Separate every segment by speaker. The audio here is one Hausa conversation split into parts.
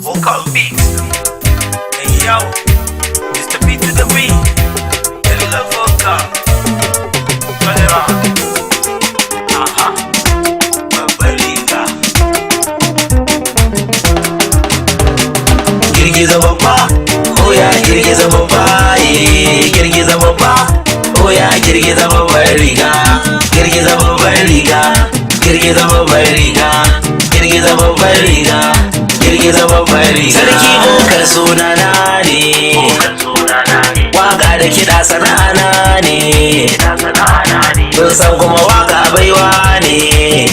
Speaker 1: vocal beat. Hey yo, Mr. B to the B, the vocal. Turn it on. Babariga. Girgiza babba, oh ya girgiza babba, girgiza babba, oh ya girgiza babbar riga, girgiza babbar riga, girgiza babbar riga, girgiza babbar riga, girgiza babbar riga. Sarki bokar sunana ne, waka da kiɗa sana'ana ne, kun san kuma waka baiwa ne,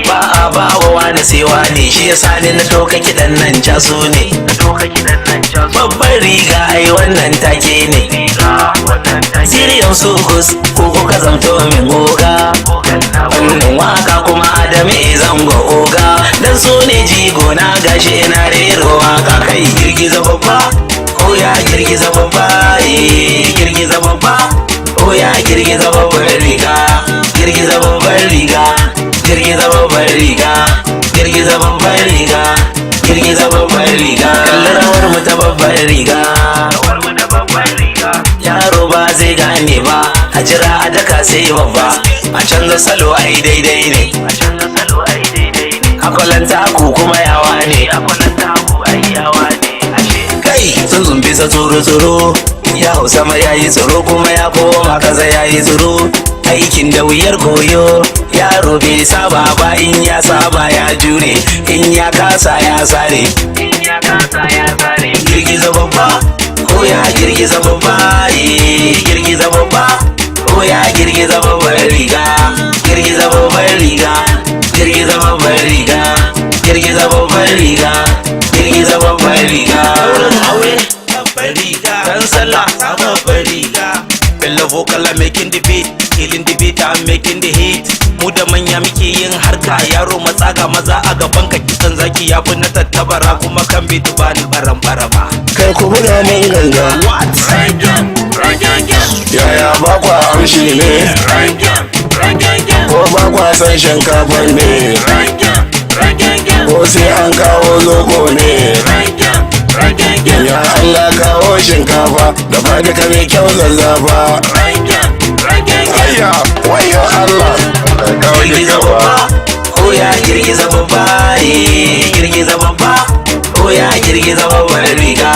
Speaker 1: ba a ba wa wani sai wani, shi yasa ne na doka kiɗan nan casu ne. Babbar riga ai wannan take ne, Siriyan Sukus ko kuka zamto min oga, wannan waka kuma Adame zango oga, dan so ne jigo na gashi ina rero waka. Kai girgiza babba, oh ya girgiza babba, girgiza babba, oh ya girgiza babbar riga, girgiza babbar riga, girgiza babbar riga, girgiza babbar riga, girgiza babbar riga. Kalli rawar mu ta babbar riga, yaro ba zai gane ba, a jira a daka sai babba, a canza salo ai daidai ne, akwalanta ku kuma yawa ne, kai tsuntsun bisa tsoro-tsoro, ya hau sama ya yi tsoro kuma ya koma kaza ya yi tsoro. Aikin da wuyar koyo, yaro bai saba ba, in ya saba ya jure, in ya kasa ya sare. Girgiza babba, oh ya girgiza babba, girgiza babba, oh ya girgiza babbar riga, girgiza babbar riga, girgiza babbar riga, girgiza babbar riga, girgiza babbar riga. Wurin aure babbar riga, dan sallah babbar riga. Bello vocal I'm making the beat, killing the beat I'm making the hit. Mu da manya muke yin harka, yaro matsaga maza a gaban ka, kisan zaki ya fi na tattabara, kuma kan beat ba ni baran barama.
Speaker 2: Kai ku buga min ganga.
Speaker 1: What?
Speaker 2: Yaya ba kwa amshi ne? Ko ba kwa san shinkafa ne? Ko sai an kawo zobo ne? Ya Allah kawo shinkafa da ba duka mai kyau zazzafa. Ayya, wayo Allah, kawo
Speaker 1: Girgiza babba, oh ya girgiza babba, girgiza babba, oh ya girgiza babbar riga,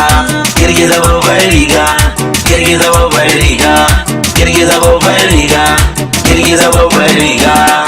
Speaker 1: girgiza babbar riga, girgiza babbar riga, girgiza babbar riga, girgiza babbar riga.